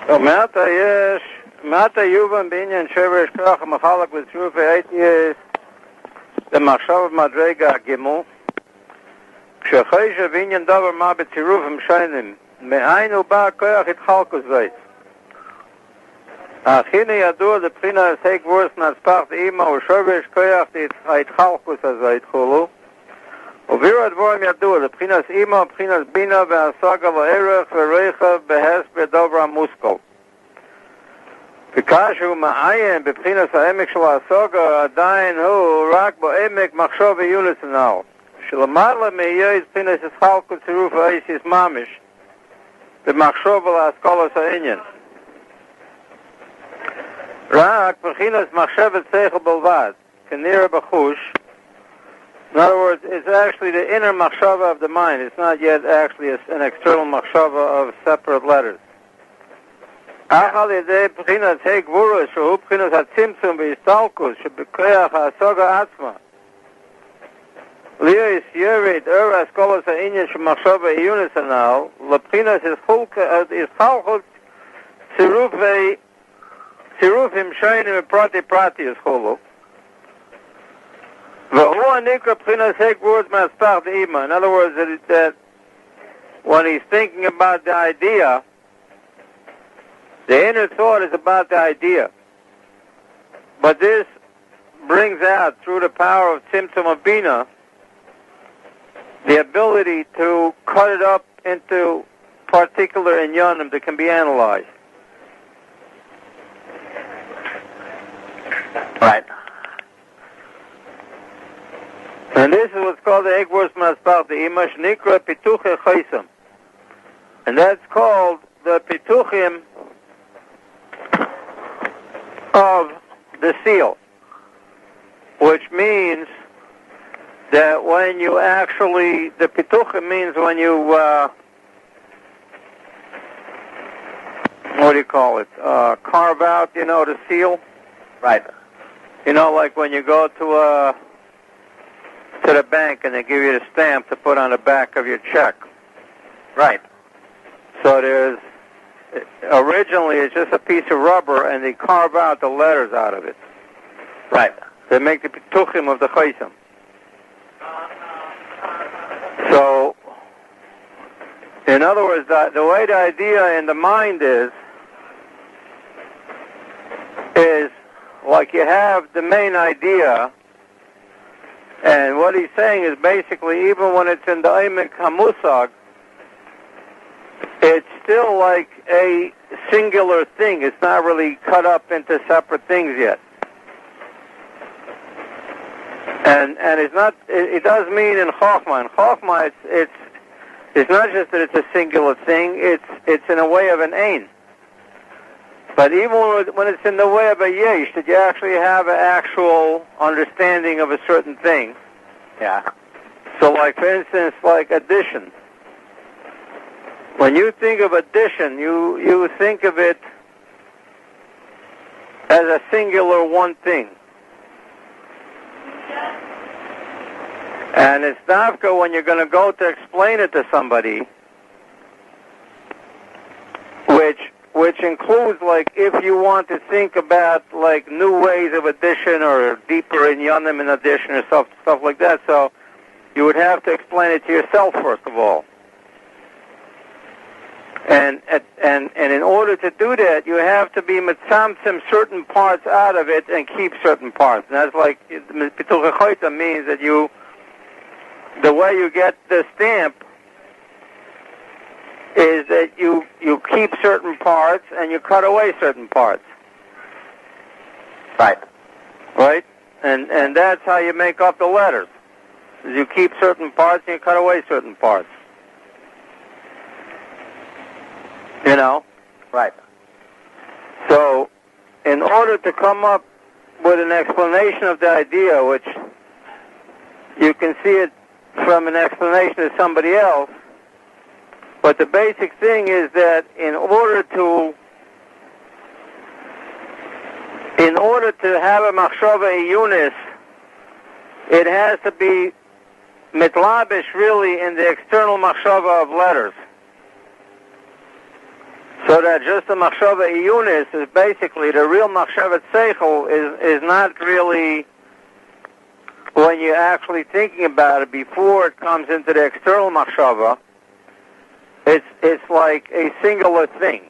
So, Mata Yuvan Binyan Shever Shkrach Machalak with Trufe 8 years, the Machshav Madrega Gimel, Kshechaysha Binyan Davar Ma B'tziruvim Shainim, Me'ainu Ba Koyach Hitchalkus Zayt. Achine Yadur, the Prina Seik Wurst Natzpach Ima, Ushovish Koyach Hitchalkus Zayt Chulu, Uvira Dvorim Yadur, the Prinas Ima, Prinas Bina, Ve'asaga V'erech, Ve'reicha, Behes, Be'dovra Muskol. Pikashu Ma'ayen, Beprinas Ha'emek Shel Ha'asaga, Adayin Hu, Rak Bo'emek Machshov Yunis Now. Shelamadla Me'yez, Prinas Yitzchalku Tziruf Ha'esis Mamish, Be'machshov Ha'askolos Ha'inyan. Rak, Bechinas Machshevet Seichel Belvad, Kenira B'chush. In other words, it's actually the inner machshava of the mind. It's not yet actually an external machshava of separate letters. Achal yedei b'chinas hei gvura shehu b'chinas hatzimtzum v'histalkus shebekoyach ha'asaga atzma. Lio is yerid ur askolos ha'inyan shemachshava iyunis anal l'b'chinas hischalchut tzirufim shaynim v'prati prati yischolu. In other words, that when he's thinking about the idea, the inner thought is about the idea. But this brings out, through the power of Tzimtzum Bina, the ability to cut it up into particular inyanim that can be analyzed. Right. And this is what's called the Egvurs Maspach, the Imash Nikra Pituche Chaysam. And that's called the Pituchim of the seal. Which means that when you actually, the Pituchim means when you, what do you call it, carve out, the seal. Right. Like when you go to the bank and they give you the stamp to put on the back of your check. Right. So originally it's just a piece of rubber and they carve out the letters out of it. Right. They make the pituchim of the chaysim. So, in other words, the way the idea in the mind is like you have the main idea. And what he's saying is basically, even when it's in the Eimek HaMusag, it's still like a singular thing. It's not really cut up into separate things yet. And it's not. It does mean in Chochmah. In Chochmah, it's not just that it's a singular thing. It's in a way of an ein. But even when it's in the way of a yesh, that you actually have an actual understanding of a certain thing. Yeah. So, like, for instance, like addition. When you think of addition, you think of it as a singular one thing. And it's nafka when you're going to go to explain it to somebody, which includes, like, if you want to think about, like, new ways of addition or deeper in yanim in addition or stuff like that. So you would have to explain it to yourself, first of all. And in order to do that, you have to be mitzamtzim certain parts out of it and keep certain parts. And that's like, pituch choyta means that the way you get the stamp is that you keep certain parts and you cut away certain parts. Right. Right? And that's how you make up the letters. You keep certain parts and you cut away certain parts. Right. So, in order to come up with an explanation of the idea, which you can see it from an explanation of somebody else, but the basic thing is that in order to have a machshava iyunis, it has to be mitlabish really in the external machshava of letters. So that just the machshava iyunis is basically the real machshavat seichel is not really when you're actually thinking about it before it comes into the external machshava. It's like a singular thing,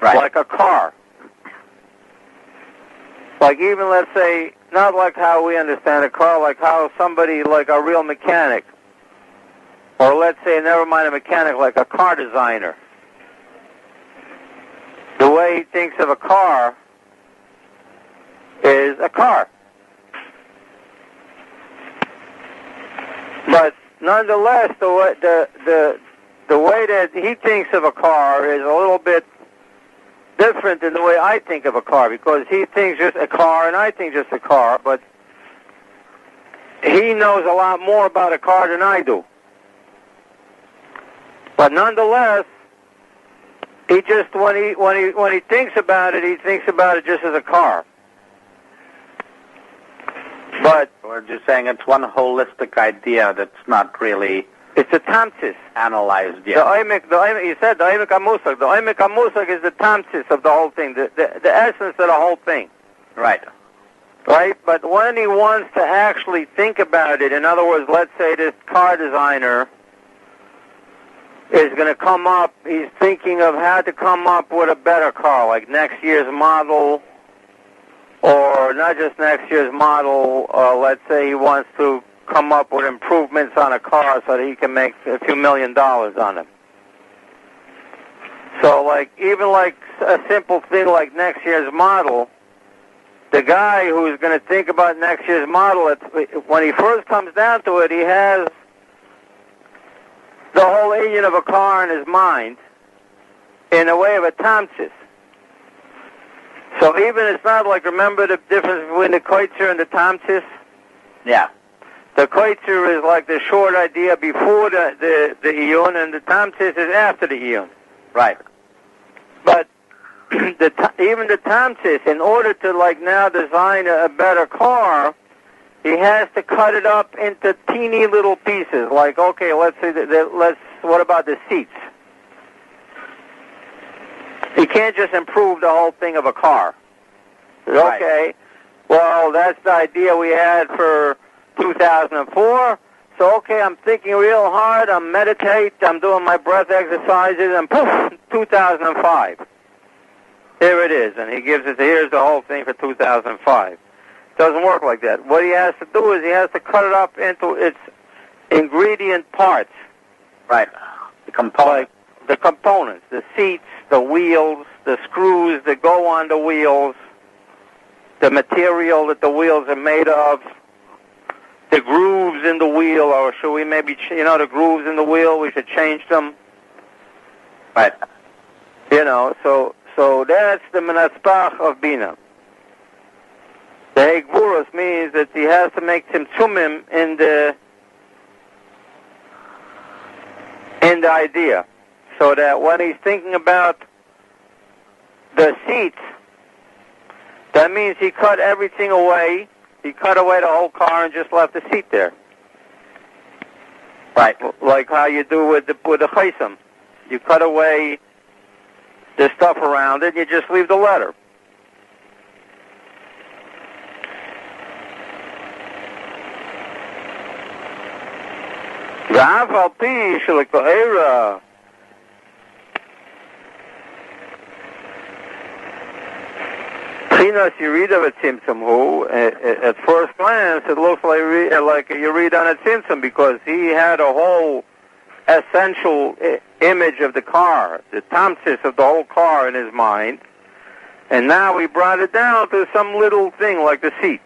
right? Like a car. Like even let's say not like how we understand a car, like how somebody like a real mechanic, or let's say never mind a mechanic, like a car designer. The way he thinks of a car is a car. But nonetheless, the way that he thinks of a car is a little bit different than the way I think of a car, because he thinks just a car and I think just a car, but he knows a lot more about a car than I do. But nonetheless, he just when he thinks about it, he thinks about it just as a car. But we're just saying it's one holistic idea that's not really. It's a tamsis analyzed yet. You said the oimek hamusag. The oimek hamusag is the tamsis of the whole thing, the essence of the whole thing. Right. Right? But when he wants to actually think about it, in other words, let's say this car designer is going to come up, he's thinking of how to come up with a better car, like next year's model, or not just next year's model, let's say he wants to come up with improvements on a car so that he can make a few $1 million on it. So like, even like a simple thing like next year's model, the guy who's going to think about next year's model, when he first comes down to it, he has the whole engine of a car in his mind in a way of a tamsis. So even it's not like, remember the difference between the koitzer and the tamsis? Yeah. The koitzer is like the short idea before the iyun, and the tamsis is after the iyun. Right. But even the tamsis, in order to like now design a better car, he has to cut it up into teeny little pieces. Like, okay, let's say what about the seats? He can't just improve the whole thing of a car. Right. Okay, well, that's the idea we had for 2004. So, okay, I'm thinking real hard, I'm meditate, I'm doing my breath exercises, and poof, 2005. Here it is, and he gives it, here's the whole thing for 2005. Doesn't work like that. What he has to do is he has to cut it up into its ingredient parts. Right. The components. Like the components, the seats, the wheels, the screws that go on the wheels, the material that the wheels are made of, the grooves in the wheel, or should we maybe, the grooves in the wheel, we should change them. Right. So that's the menatzpach of Bina. The Hegvuros means that he has to make tzimtzumim in the idea, so that when he's thinking about the seats, that means he cut everything away. He cut away the whole car and just left the seat there. Right. Like how you do with the chaysim. You cut away the stuff around it, and you just leave the letter. ואף על פי שלכאורה בחינת ירידה בצמצום הוא, at first glance it looks like a yirida on a tzimtzum, because he had a whole essential image of the car, the tamsis of the whole car in his mind, and now he brought it down to some little thing like the seat.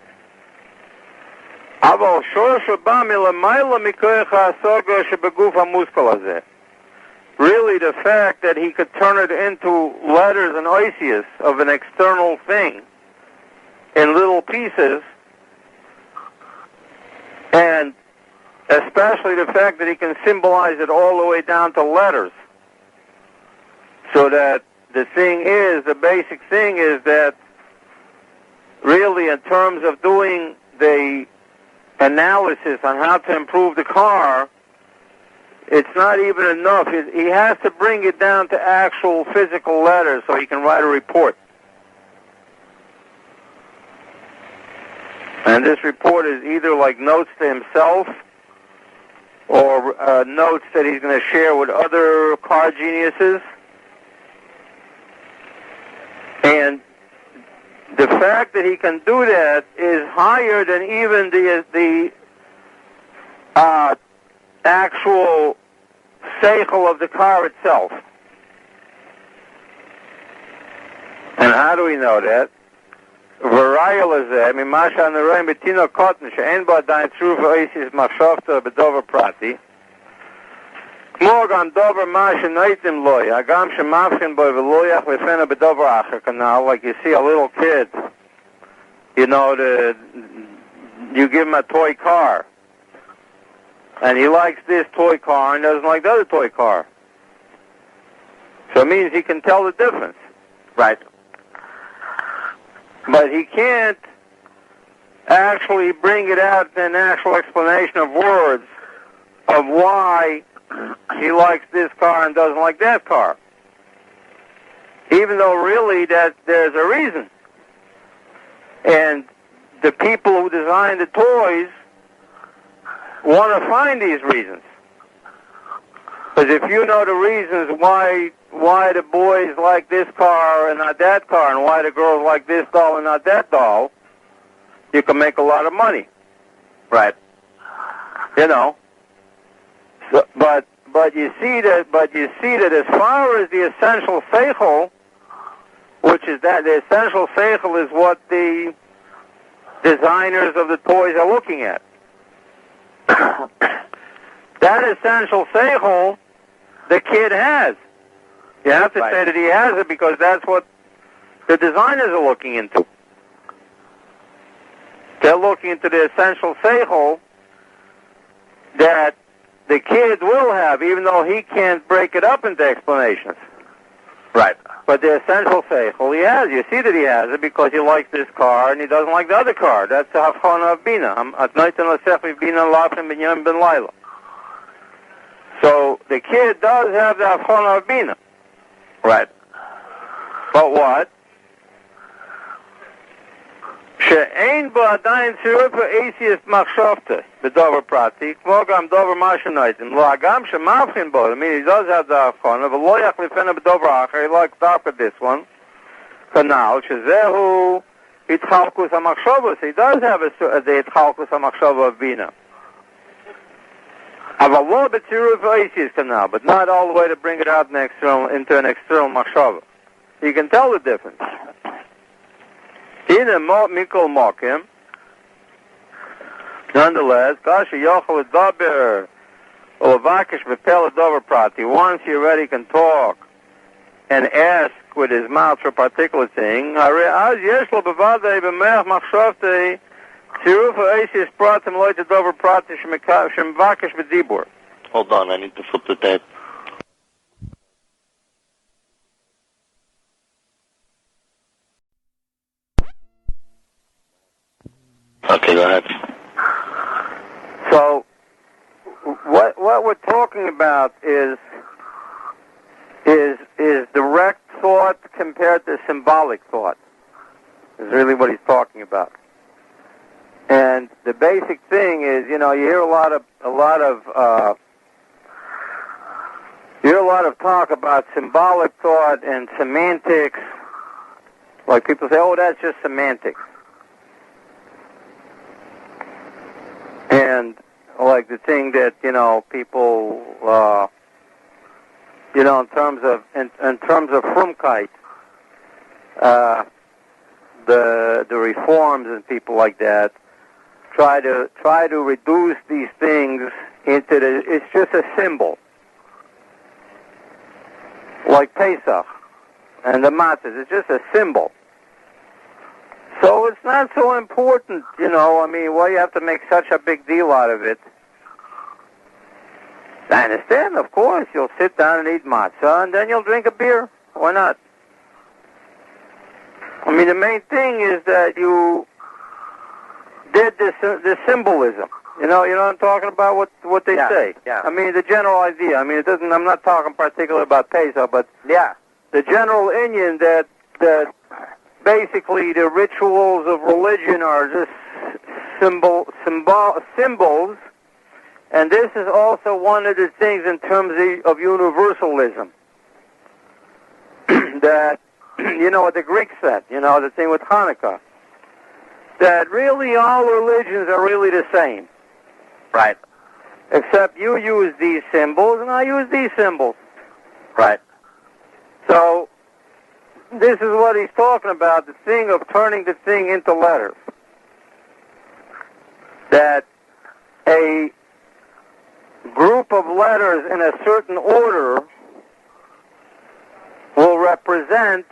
Really, the fact that he could turn it into letters and oisius of an external thing in little pieces, and especially the fact that he can symbolize it all the way down to letters, so that the basic thing is that really in terms of doing the analysis on how to improve the car, it's not even enough. He has to bring it down to actual physical letters so he can write a report. And this report is either like notes to himself or notes that he's going to share with other car geniuses. And the fact that he can do that is higher than even the actual seichel of the car itself. And how do we know that? Varayal is there. Masha Neroim Betino Cotton She'en Ba Dain True V'Oisis Machshavta B'Dover Prati Morgan Dover Masha Noitim Loy Agam Shemavchin Boy V'Loyach V'Fena B'Dover Acher Canal. Like you see a little kid, you give him a toy car, and he likes this toy car and doesn't like the other toy car. So it means he can tell the difference. Right. But he can't actually bring it out in an actual explanation of words of why he likes this car and doesn't like that car. Even though really that there's a reason. And the people who design the toys want to find these reasons. Because if you know the reasons why the boys like this car and not that car, and why the girls like this doll and not that doll, you can make a lot of money. Right. So, but you see that as far as the essential seichel, which is that the essential seichel is what the designers of the toys are looking at. That essential seichel the kid has. You have to say that he has it because that's what the designers are looking into. They're looking into the essential seichel that the kid will have, even though he can't break it up into explanations. Right. But the essential seichel he has. You see that he has it because he likes this car and he doesn't like the other car. That's the havchana of bina. So the kid does have the havchana of bina. Right. But what? She'ein bo adayin tzirufa eisius machshavta b'dover prati, kmo gam dover mashenaitim, lo agam shemavchin bo, I mean, he does have the havchana, v'lo yachlifena b'dover acher, he likes to with this one, kanal, shezehu itchalkus hamachshavos, he does have the itchalkus hamachshava of bina. Avalo b'tzirufa eisius kanal, but not all the way to bring it out into an external machshava. You can tell the difference. Nonetheless, once he already can talk and ask with his mouth for a particular thing, hold on, I need to flip the tape. Okay, go ahead. So, what we're talking about is direct thought compared to symbolic thought. Is really what he's talking about. And the basic thing is, you hear a lot of talk about symbolic thought and semantics. Like people say, "Oh, that's just semantics." And like the thing that people in terms of frumkeit, the reforms and people like that try to reduce these things into it's just a symbol, like Pesach and the matzahs. It's just a symbol. So it's not so important, why you have to make such a big deal out of it. I understand, of course, you'll sit down and eat matzah, and then you'll drink a beer. Why not? The main thing is that you did the symbolism. You know what I'm talking about? What they say. Yeah. I mean, the general idea. I mean, it doesn't. I'm not talking particularly about Pesach, but Yeah. the general Indian that basically the rituals of religion are just symbols, and this is also one of the things in terms of universalism that what the Greeks said. The thing with Hanukkah, that really all religions are really the same. Right. Except you use these symbols and I use these symbols. Right. So, this is what he's talking about, the thing of turning the thing into letters. That a group of letters in a certain order will represent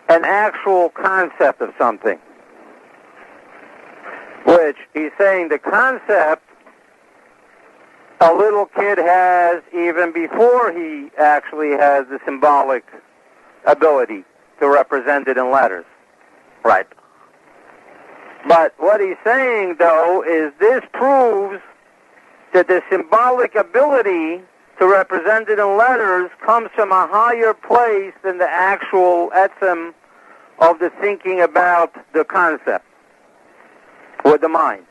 an actual concept of something. Which, he's saying the concept a little kid has even before he actually has the symbolic ability to represent it in letters. Right. But what he's saying, though, is this proves that the symbolic ability to represent it in letters comes from a higher place than the actual etzem of the thinking about the concept with the mind.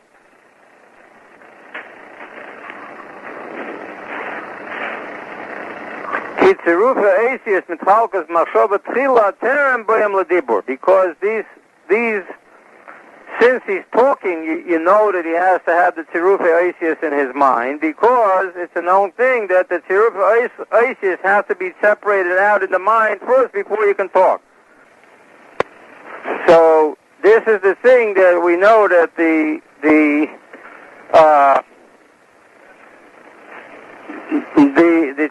Because since he's talking, you know that he has to have the tziruf ha'esius in his mind, because it's a known thing that the tziruf ha'esius has to be separated out in the mind first before you can talk. So this is the thing that we know that the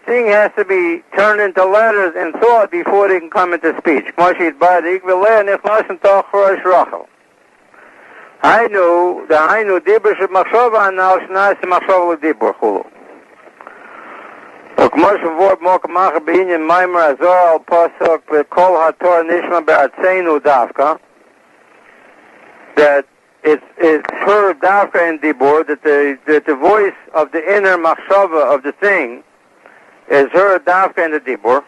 thing has to be turned into letters and thought before they can come into speech. Hainu dibur shel machshava anal shnai machshava ledibur chulu. וכמו שבועות מוק מאחר בעניין מיימר הזוהר על פסוק וכל התורה נשמע בארצנו דווקא, that it's heard dafka in dibur, that the voice of the inner machshava of the thing is heard dafka in the dibur.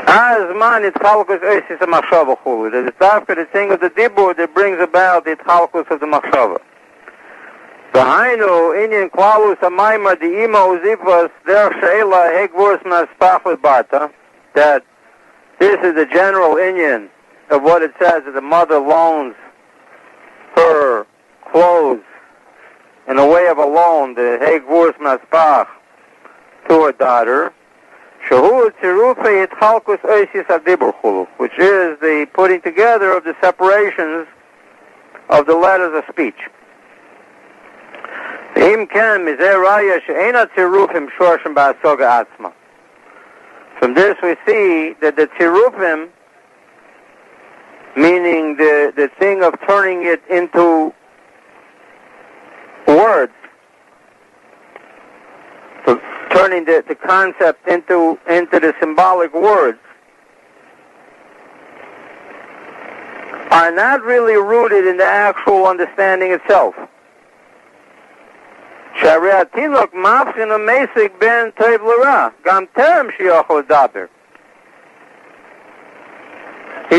As man it chalkus oisis a machshava chulu. That it's dafka the thing of the dibur that brings about the chalkus of the machshava. V'hainu inyan klalus ha-maimar di-ima uzivas derech she'ela hegvurs ma-spach le-barta, that this is the general inyan of what it says, that the mother loans her clothes in a way of a loan, the hegvurs ma-spach, to her daughter, which is the putting together of the separations of the letters of speech. From this we see that the tzirufim, meaning the thing of turning it into words, turning the concept into the symbolic words, are not really rooted in the actual understanding itself. He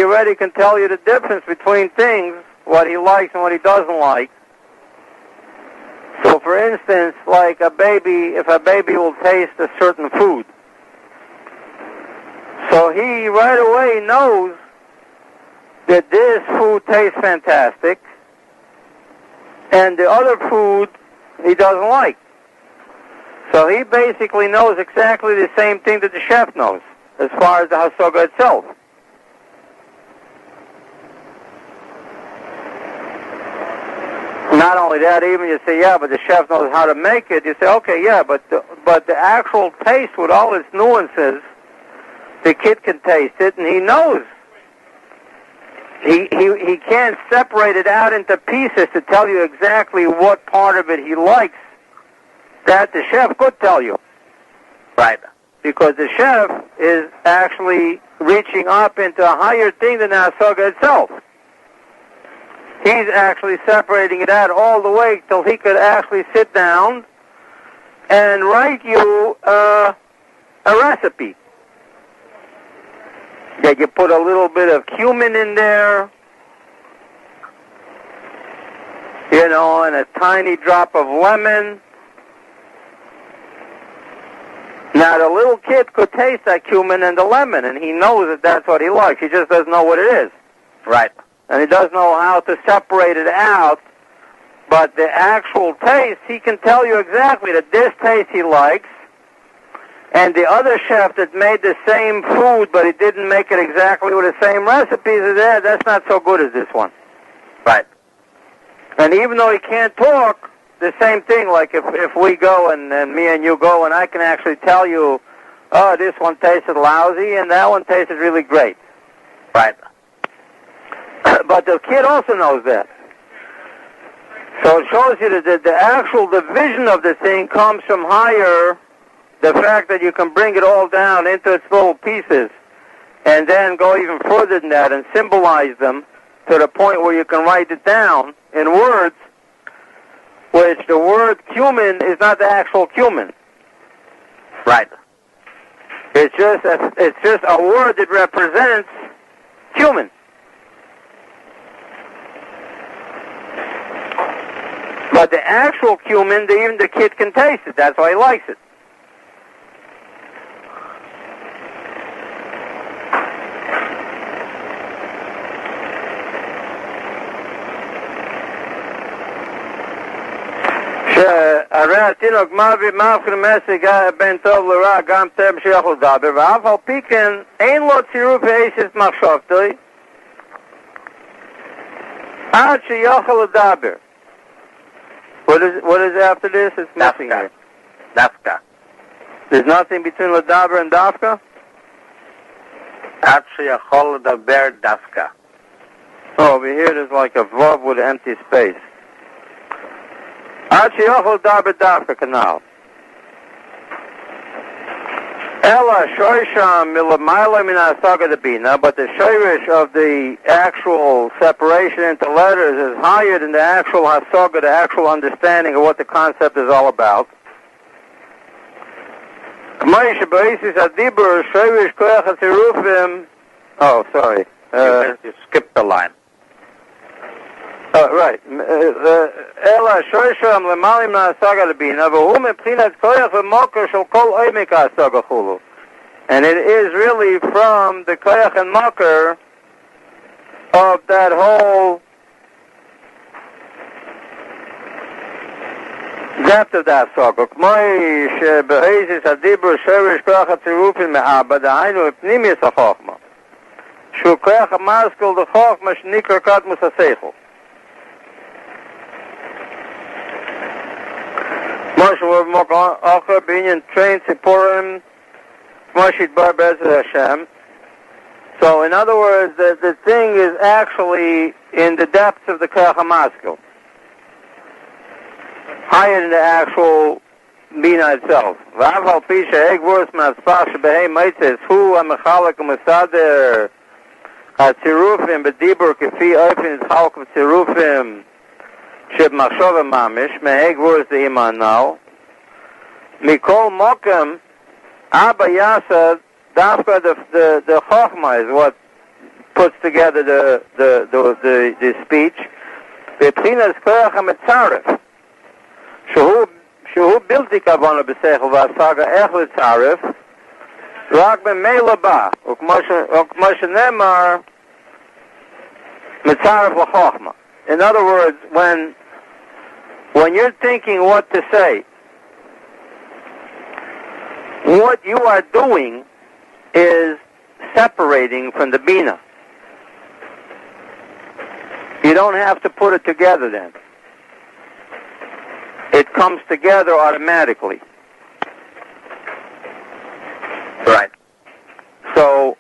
already can tell you the difference between things, what he likes and what he doesn't like. So, for instance, like a baby, if a baby will taste a certain food, so he right away knows that this food tastes fantastic, and the other food he doesn't like. So he basically knows exactly the same thing that the chef knows, as far as the hasoga itself. Not only that, even you say, yeah, but the chef knows how to make it. You say, okay, yeah, but the actual taste with all its nuances, the kid can taste it, and he knows. He can't separate it out into pieces to tell you exactly what part of it he likes. That the chef could tell you. Right. because the chef is actually reaching up into a higher thing than the hasaga itself. He's actually separating it out all the way till he could actually sit down and write you a recipe. That you put a little bit of cumin in there, and a tiny drop of lemon. Now, the little kid could taste that cumin and the lemon, and he knows that that's what he likes. He just doesn't know what it is. Right. And he doesn't know how to separate it out. But the actual taste, he can tell you exactly that this taste he likes, and the other chef that made the same food, but he didn't make it exactly with the same recipes, that's not so good as this one. Right. And even though he can't talk, the same thing, like if we go and me and you go and I can actually tell you, oh, this one tasted lousy and that one tasted really great. Right. But the kid also knows that. So it shows you that the actual division of the thing comes from higher, the fact that you can bring it all down into its little pieces and then go even further than that and symbolize them to the point where you can write it down in words, which the word cumin is not the actual cumin. Right. It's just a word that represents cumin. But the actual cumin, even the kid can taste it. That's why he likes it. הרי התינוק מבחין מסג בין טוב לרע גם טרם שיכול לדבר, ואף על פי כן אין לו צירוף אשת מחשבתו עד שיכול לדבר. What is after this? It's missing here. Dafka. There's nothing between Ladaber and Dafka? עד שיכול לדבר דווקא. Oh, over here there's like a vav with an empty space. עד שיכול לדבר דווקא כנ"ל. אלא shoisham milamaila min hasaga debina, but the shirish of the actual separation into letters is higher than the actual hasaga, the actual understanding of what the concept is all about. Oh, sorry. You skipped the line. Right. אלא shoisham lemalim min hasaga debina, והוא מבחינת koyach v'moker shel kol oimek hasaga chulu. And it is really from the koyach and moker of that whole depth of that hasaga. כמוי שבאיזis הדיבור שורש koyach הצירופים מאבא, דהיינו פנימיוס החוכמה. שהוא koyach המשכיל לחוכמה שנקרא קדמוס השכל. Moshe Mok Acher Binyan trained Sippurim Moshe Bar Bezat HaShem. So in other words, the thing is actually in the depths of the Koyach HaMaskil, higher than the actual Bina itself. V'aval Pisha Egvurs Ma'aspach Shebehei Meitzes Hu HaMechalek HaMesader HaTzirufim B'dibur Kefi Oifin Zchalk V'Tzirufim Sheb Machshova Mamish, Meheg Wurz the Iman now. Mikol Mokem, Abba Yasa, Dafka, the Chochma is what puts together the speech. B'tchinas Koyach HaMetzaref. Shehu Bilti Kavana B'seichel V'asaga Ech L'tzaref, Rak B'mei Ba, Ukmo Shenemar, Metzaref L'Chochma. In other words, when you're thinking what to say, what you are doing is separating from the Bina. You don't have to put it together then. It comes together automatically. Right. So,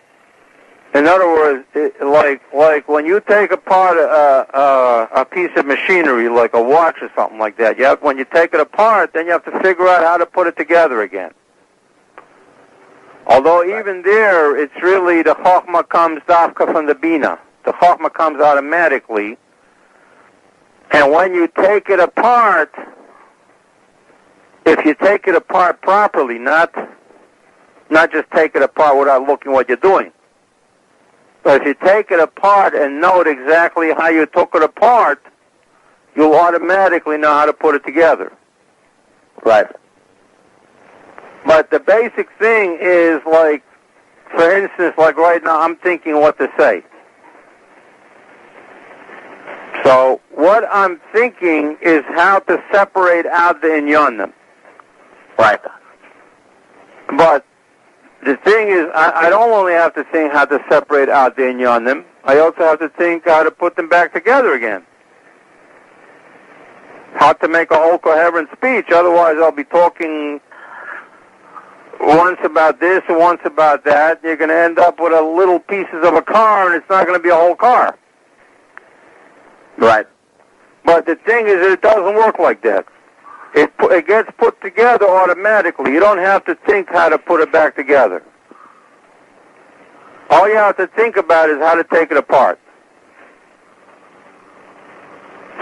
in other words, like when you take apart a piece of machinery, like a watch or something like that, when you take it apart, then you have to figure out how to put it together again. Although even there, it's really the Chokhmah comes dafka from the Bina. The Chokhmah comes automatically. And when you take it apart, if you take it apart properly, not just take it apart without looking what you're doing, but if you take it apart and note exactly how you took it apart, you'll automatically know how to put it together. Right. But the basic thing is, like, for instance, like right now, I'm thinking what to say. So what I'm thinking is how to separate out the inyanim. Right. But the thing is, I don't only have to think how to separate out the inyanim, I also have to think how to put them back together again. How to make a whole coherent speech, otherwise I'll be talking once about this and once about that. You're going to end up with a little pieces of a car, and it's not going to be a whole car. Right. But the thing is, it doesn't work like that. It gets put together automatically. You don't have to think how to put it back together. All you have to think about is how to take it apart.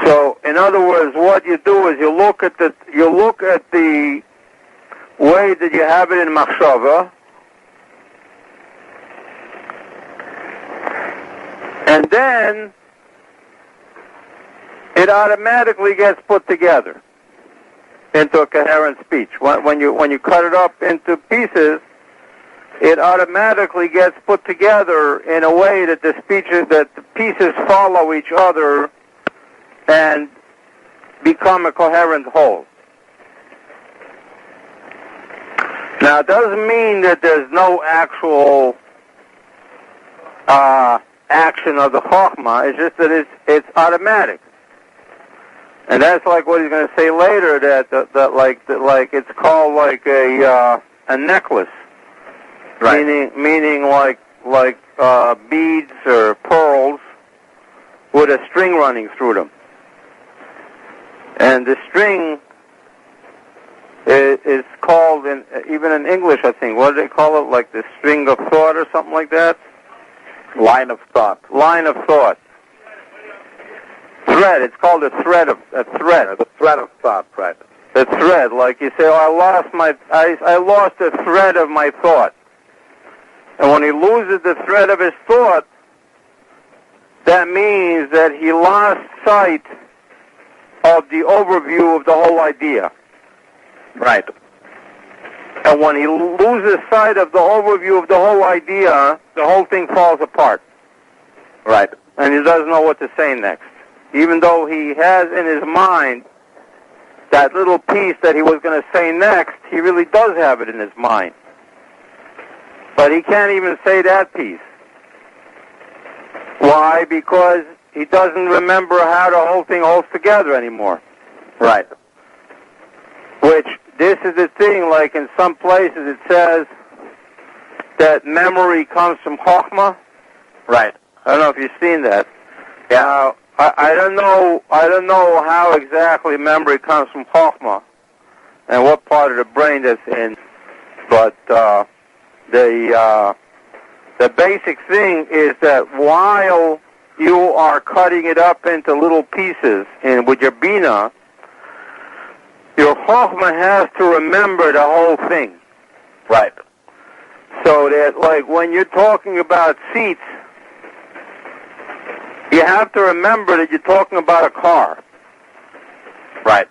So, in other words, what you do is you look at the way that you have it in machshava, and then it automatically gets put together into a coherent speech. When you cut it up into pieces, it automatically gets put together in a way that the pieces follow each other and become a coherent whole. Now, it doesn't mean that there's no actual action of the Chokhmah. It's just that it's automatic. And that's like what he's going to say later, that it's called like a necklace, right? Meaning like beads or pearls with a string running through them, and the string is called, even in English, I think, what do they call it? Like the string of thought or something like that. Line of thought. Line of thought. Thread. It's called a thread. The thread of thought, right? The thread, like you say, oh, I lost the thread of my thought. And when he loses the thread of his thought, that means that he lost sight of the overview of the whole idea. Right. And when he loses sight of the overview of the whole idea, the whole thing falls apart. Right. And he doesn't know what to say next. Even though he has in his mind that little piece that he was going to say next, he really does have it in his mind. But he can't even say that piece. Why? Because he doesn't remember how the whole thing holds together anymore. Right. Which, this is the thing, like in some places it says that memory comes from Chokhmah. Right. I don't know if you've seen that. Yeah. Now, I don't know how exactly memory comes from Chokhmah and what part of the brain that's in, but the basic thing is that while you are cutting it up into little pieces with your Bina, your Chokhmah has to remember the whole thing. Right. So that, like, when you're talking about seats, you have to remember that you're talking about a car. Right.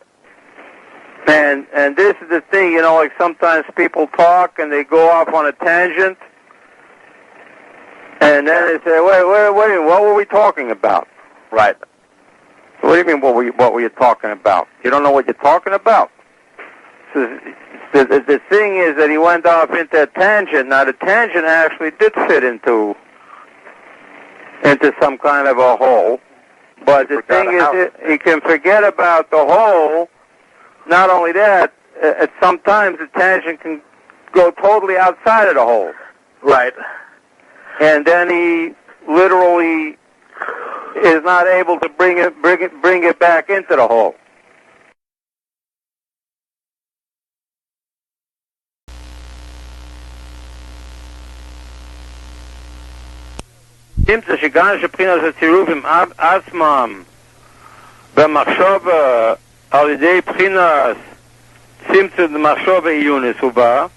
And this is the thing, you know, like sometimes people talk and they go off on a tangent, and then they say, wait, what were we talking about? Right. What do you mean, what were you talking about? You don't know what you're talking about? So the thing is that he went off into a tangent. Now, the tangent actually did fit into some kind of a hole. But the thing is, he can forget about the hole. Not only that, sometimes the tangent can go totally outside of the hole. Right. And then he literally is not able to bring it back into the hole. Simtza Shigan Sheprinas Tzirufim Atzmam B'machshava Al Yidei Prinas Simtza D'machshava Iyunis Uba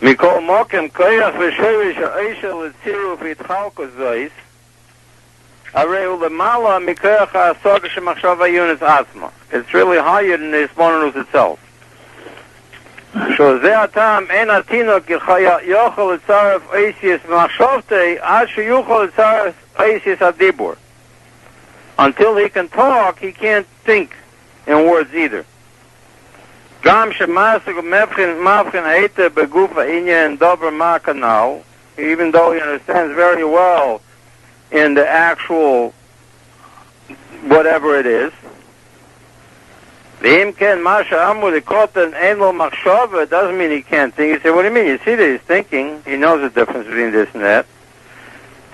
Mikol Mokem Koyach V'Shevish Ha'Eisha L'Tziruf Yitchalkos Zois Arei U'Lemala Mikoyach HaSoga Shemachshava Iyunis Atzma. It's really higher than the Hitbonenut itself. So זה הטעם אין התינוק יוכל לצרף אייסיס במחשבתי עד שיוכל לצרף אייסיס הדיבור. Until he can talk, he can't think in words either. גם שמעסק מבחין היטב בגוף העניין דבר מה כנ"ל, even though he understands very well in the actual whatever it is, ואם כן, מה שאמרו לקוטן אין לו מחשבה, doesn't mean he can't think. You say, what do you mean? You see that he's thinking. He knows the difference between this and that.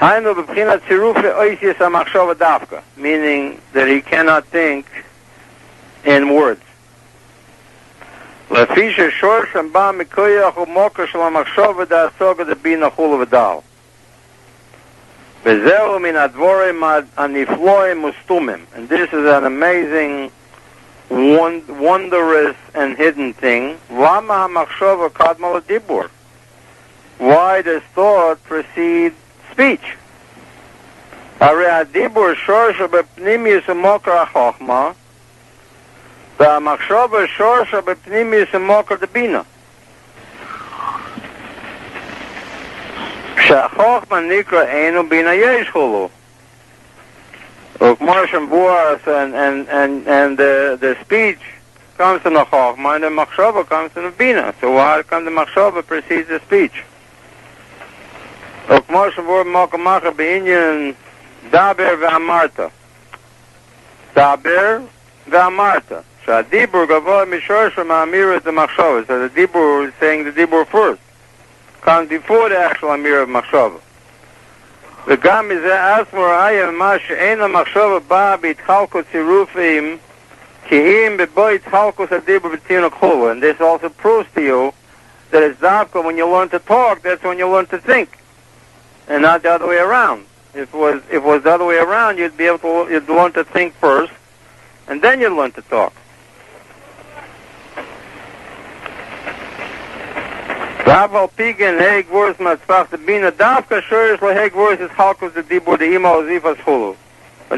היינו בבחינת צירוף לאויסיס המחשבה דווקא, meaning that he cannot think in words. לפי ששורשם בא מכוח ומוקר של המחשבה דעסוגה דבינה חולה ודל. וזהו מן הדבורים הנפלואים וסתומים. And this is an amazing wondrous and hidden thing. Lama hamachshava kadma l'dibur. Why does thought precede speech? Arei hadibur shorsha b'pnimius umokar hachokma, v'hamachshava shorsha b'pnimius umokar debina. Sha'chokma nikra einu bina yesh chulu. And the speech comes from the Chochmah, and the Machshava comes from the Bina. So why come the Machshava precedes the speech? Daber ve'amarta. Daber ve'amarta. Sha'adibur gavoy mishor shema'amira the Machshava. So the Dibur is saying the Dibur first. Comes before the actual Amira of Machshava. וגם מזה עצמו ראיה מה שאין המחשבה באה בהתחלקות צירופים כי אם בבוא התחלקות הדיבור בתינוק חולה. And this also proves to you that it's dafka when you learn to talk, that's when you learn to think, and not the other way around. If it was the other way around, you'd learn to think first, and then you'd learn to talk. But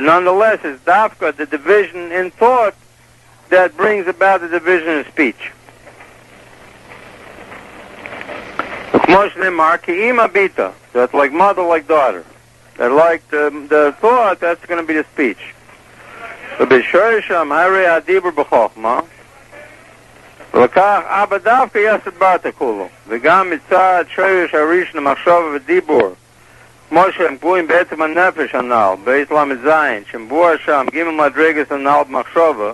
nonetheless, it's dafka, the division in thought, that brings about the division in speech. That's like mother, like daughter. That like the thought, that's going to be the speech. לקח אבא דווקא יסד ברטה כולו, וגם מצד שורש הראשון המחשבה ודיבור, כמו שהם קבועים בעצם הנפש הנ"ל, בית ל"ז, שמבואר שם ג' מדרגת הנ"ל במחשבה,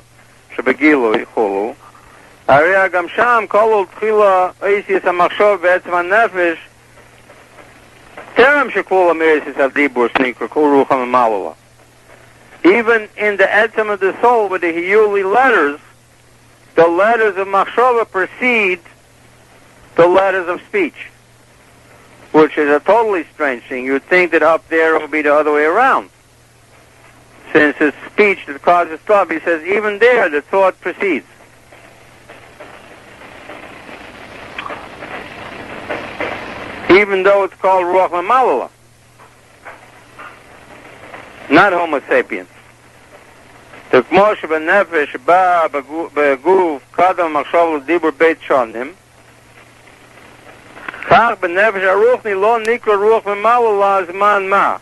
שבגילוי כולו, הרי גם שם כלול תחילה אייסיס המחשבה בעצם הנפש, טרם שכלול אייסיס הדיבור שנקרא כל רוח הממללה. Even in the atom of the soul with the hiyuli letters, the letters of machshava precede the letters of speech, which is a totally strange thing. You'd think that up there it would be the other way around. Since it's speech that causes thought, he says even there the thought precedes. Even though it's called Ruach Mamalala, not Homo sapiens. The Kmosh b'nefesh ba b'guf kadam machshav l'dibur beit shonim. Kach b'nefesh aruchni lo nikra ruach v'malala zman ma.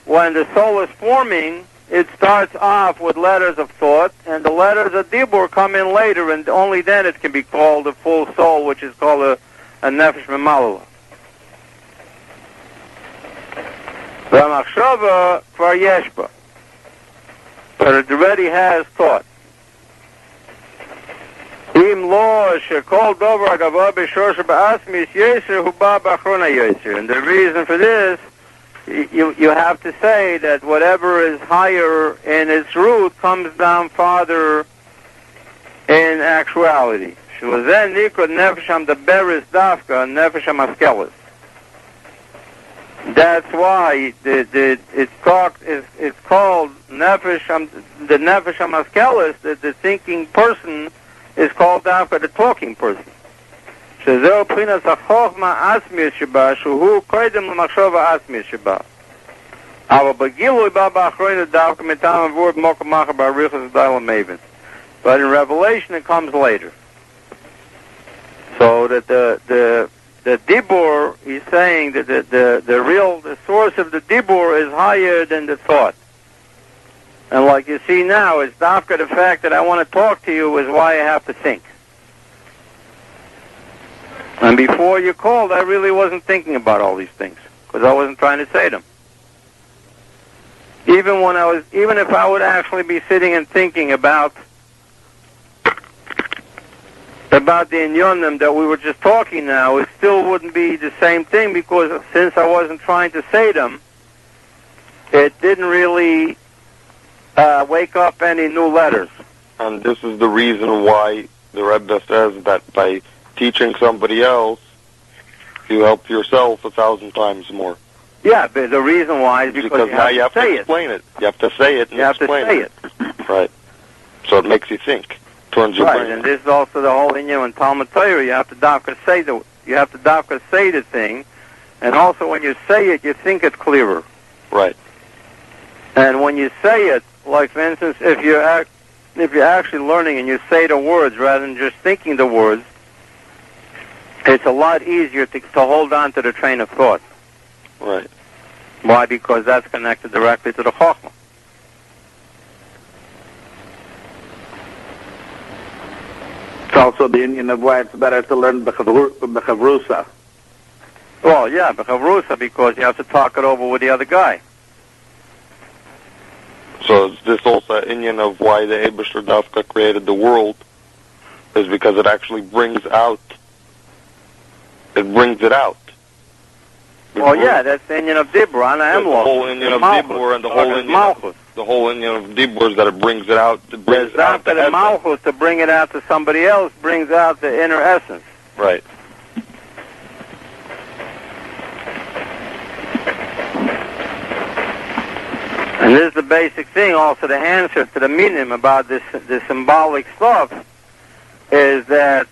When the soul is forming, it starts off with letters of thought, and the letters of dibur come in later, and only then it can be called a full soul, which is called a nefesh v'malala. V'machshava kvar yeshba. But it already has thought. And the reason for this, you have to say that whatever is higher in its root comes down farther in actuality. That's why it's called nefesh. The nefesh hamaskelis, the thinking person, is called after the talking person. Shezeu prinas hachochma asmiyus sheba, shuhu koidem l'machshava asmiyus sheba. Aber begilui baba achroinu davka mitam avur mokamach barichas daila maven. But in Revelation, it comes later. So that the dibur, he's saying that the source of the dibur is higher than the thought. And like you see now, it's dafka the fact that I want to talk to you is why I have to think. And before you called, I really wasn't thinking about all these things because I wasn't trying to say them. Even if I would actually be sitting and thinking about the inyonim that we were just talking now, it still wouldn't be the same thing because since I wasn't trying to say them, it didn't really wake up any new letters. And this is the reason why the Rebbe says that by teaching somebody else, you help yourself 1,000 times more. Yeah, but the reason why is because now you have to say explain it. You have to say it and explain it. Right. So it makes you think. Turns your brain. And this is also the whole inyan in Talmud Torah. You have to dafka say the thing, and also when you say it, you think it clearer. Right. And when you say it, like for instance, if you're actually learning and you say the words rather than just thinking the words, it's a lot easier to hold on to the train of thought. Right. Why? Because that's connected directly to the Chokhmah. It's also the Indian of why it's better to learn B'chavrusa. Well, yeah, B'chavrusa, because you have to talk it over with the other guy. So is this also an Indian of why the Eibusher Dafka created the world? Is because it actually brings it out. Well, yeah, that's the Indian of Dibur, Ana Emlo. The whole Indian of Dibur and the whole Indian of Dibur is that it brings it out. It brings out the Malchus to bring it out to somebody else, brings out the inner essence. Right. And this is the basic thing, also the answer to the meaning about this symbolic stuff, is that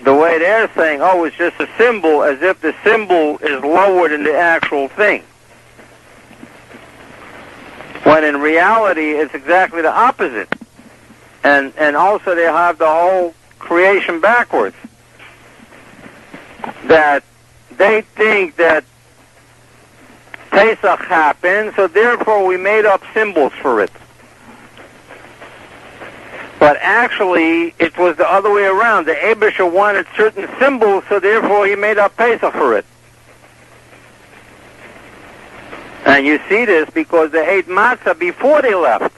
the way they're saying, it's just a symbol, as if the symbol is lower than the actual thing. When in reality, it's exactly the opposite. And also they have the whole creation backwards. That they think that Pesach happened, so therefore we made up symbols for it. But actually, it was the other way around. The Eibusher wanted certain symbols, so therefore he made up Pesach for it. And you see this because they ate matzah before they left.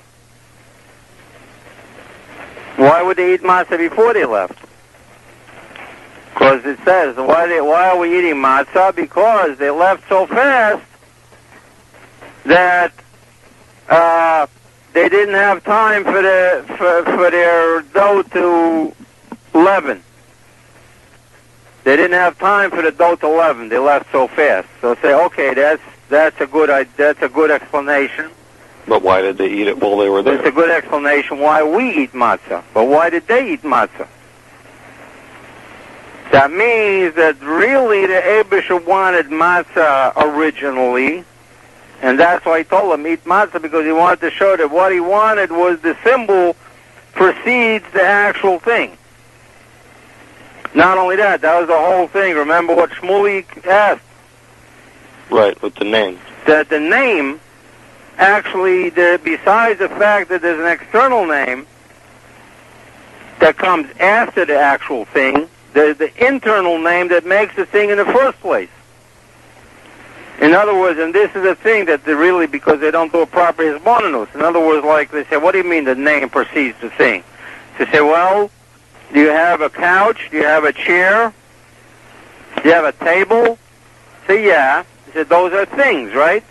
Why would they eat matzah before they left? Because it says, why are we eating matzah? Because they left so fast that they didn't have time for their dough to leaven. They didn't have time for the dough to leaven. They left so fast. So say, okay, that's a good explanation. But why did they eat it while they were there? It's a good explanation why we eat matzah. But why did they eat matzah? That means that really the Eibusher wanted matzah originally. And that's why he told them, eat matzah, because he wanted to show that what he wanted was the symbol precedes the actual thing. Not only that, that was the whole thing. Remember what Shmuel asked? Right, with the name. That the name, actually, besides the fact that there's an external name that comes after the actual thing, there's the internal name that makes the thing in the first place. In other words, and this is the thing that they really, because they don't do a proper Hitbonenut. In other words, like they say, what do you mean the name precedes the thing? They say, well, do you have a couch? Do you have a chair? Do you have a table? Say, yeah. They said, those are things, right?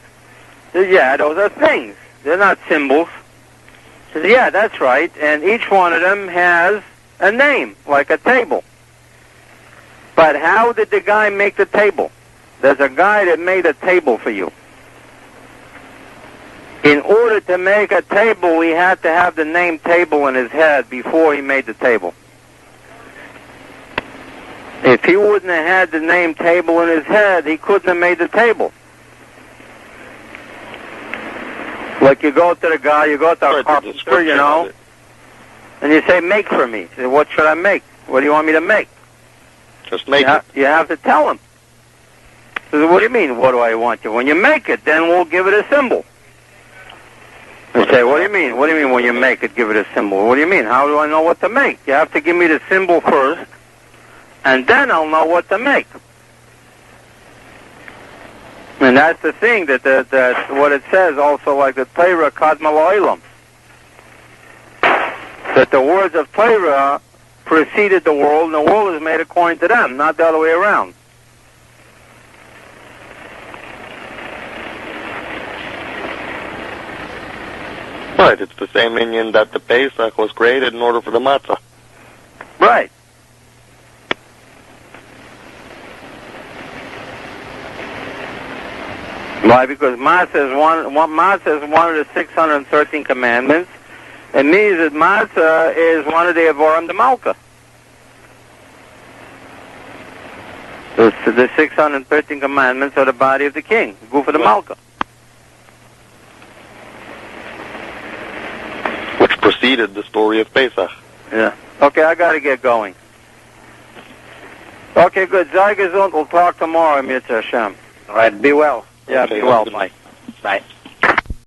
Say, yeah, those are things. They're not symbols. Say, yeah, that's right. And each one of them has a name, like a table. But how did the guy make the table? there's a guy that made a table for you. In order to make a table, he had to have the name table in his head before he made the table. If he wouldn't have had the name table in his head, he couldn't have made the table. Like you go to the guy, you go to a carpenter, you know, and you say, make for me. You say, what should I make? What do you want me to make? Just make it. You have to tell him. He says, what do you mean, what do I want you? When you make it, then we'll give it a symbol. You say, what do you mean? What do you mean when you make it, give it a symbol? What do you mean? How do I know what to make? You have to give me the symbol first, and then I'll know what to make. And that's the thing, that what it says also, like the Torah Kadma L'Olam, that the words of Torah preceded the world, and the world is made according to them, not the other way around. Right, it's the same inyan that the Pesach was created in order for the matzah. Right. Why? Because matzah is one of the 613 commandments. It means that matzah is one of the Avorim de Malka. The 613 commandments are the body of the king, Guf of the Malka. Which preceded the story of Pesach. Yeah. Okay, I got to get going. Okay, good. Sei gesund. We'll talk tomorrow, Mitzvah HaShem. All right, be well. Yeah, be well. Bye. Bye.